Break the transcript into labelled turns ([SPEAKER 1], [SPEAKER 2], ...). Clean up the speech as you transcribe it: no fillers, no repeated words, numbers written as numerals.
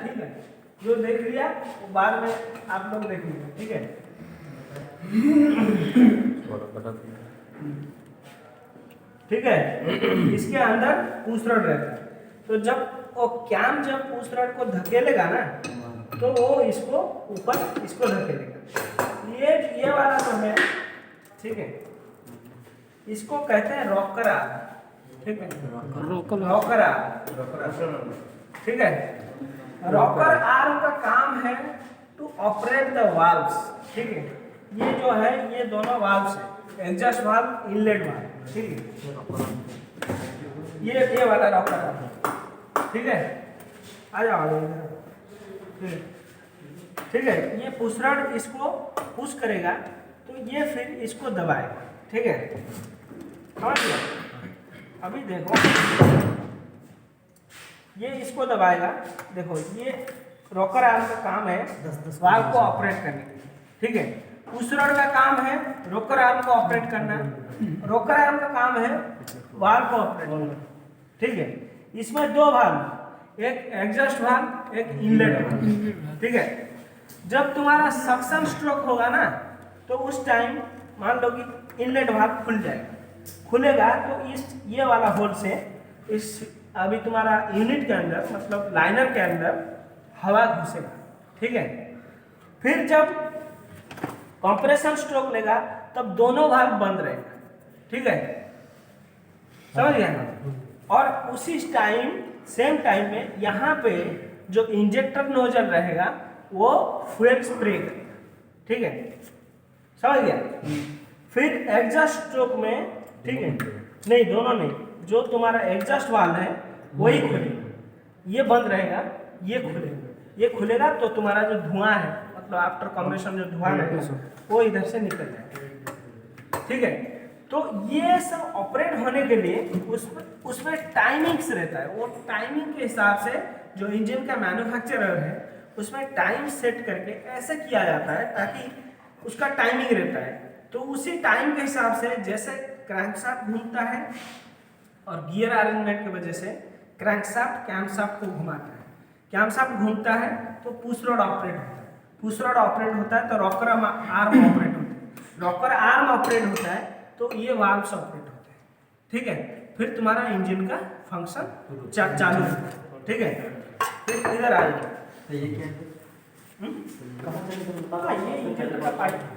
[SPEAKER 1] ठीक है, जो देख लिया वो बाद में आप लोग देख लीजिए, ठीक है। ठीक है, इसके अंदर पुश रड रहता है, तो जब वो कैम जब पुश रड को धकेलेगा ना तो वो इसको ऊपर इसको धकेलेगा। ये वाला जो है, ठीक है, इसको कहते हैं रॉकर आर्म, ठीक है, रॉकर आर्म, ठीक है। रॉकर आर्म का काम है टू ऑपरेट द वाल्व्स, ठीक है। ये जो है ये दोनों वाल्व्स है, एग्जॉस्ट वाल्व, इनलेट वाल्व, ठीक है। ये वाला रॉकर आर्म, ठीक है। आ जाओ इधर, ठीक है। ये पुश रड इसको पुश करेगा तो ये फिर इसको दबाएगा, ठीक है, समझ गया। अभी देखो ये इसको दबाएगा, देखो ये रॉकर आर्म का काम है वाल्व को ऑपरेट करने के लिए, ठीक है। पुश रड का काम है रॉकर आर्म को ऑपरेट करना, रॉकर आर्म का काम है वाल्व को ऑपरेट करना, ठीक है। इसमें दो वाल्व, एक एग्जॉस्ट वाल्व, एक इनलेट वाल्व, ठीक है। जब तुम्हारा सक्शन स्ट्रोक होगा ना तो उस टाइम मान लो कि इनलेट वाल्व खुल जाएगा, खुलेगा तो इस ये वाला होल से इस अभी तुम्हारा यूनिट के अंदर मतलब लाइनर के अंदर हवा घुसेगा, ठीक है। फिर जब कंप्रेशन स्ट्रोक लेगा तब दोनों वाल्व बंद रहेगा, ठीक है, समझ गया ना। और उसी टाइम सेम टाइम में यहाँ पे जो इंजेक्टर नोजल रहेगा वो फ्यूल स्प्रे करेगा, ठीक है, समझ गया। फिर एग्जॉस्ट स्ट्रोक में, ठीक है, नहीं दोनों नहीं, जो तुम्हारा एग्जॉस्ट वाल्व है वही खुलेगा, ये बंद रहेगा, ये खुलेगा, ये खुलेगा तो तुम्हारा जो धुआं है मतलब आफ्टर कंप्रेशन जो धुआं रहेगा वो इधर से निकल जाएगा, ठीक है। तो ये सब ऑपरेट होने के लिए उसमें टाइमिंग्स रहता है, वो टाइमिंग के हिसाब से जो इंजन का मैन्युफैक्चरर है उसमें टाइम सेट करके ऐसे किया जाता है ताकि उसका टाइमिंग रहता है। तो उसी टाइम के हिसाब से जैसे क्रैंकशाफ्ट घूमता है और गियर अरेंजमेंट की वजह से क्रैंकशाफ्ट कैमशाफ्ट को घुमाता है, कैमशाफ्ट घूमता है तो पुश रॉड ऑपरेट होता है, पुश रॉड ऑपरेट होता है तो रॉकर आर्म ऑपरेट होता है, रॉकर आर्म ऑपरेट होता है तो ये वाल्व्स ऑपरेट होते हैं, ठीक है। फिर तुम्हारा इंजन का फंक्शन चालू होता है, ठीक है। फिर इधर आ जाओ, ये क्या है? ये इंजन का पाइप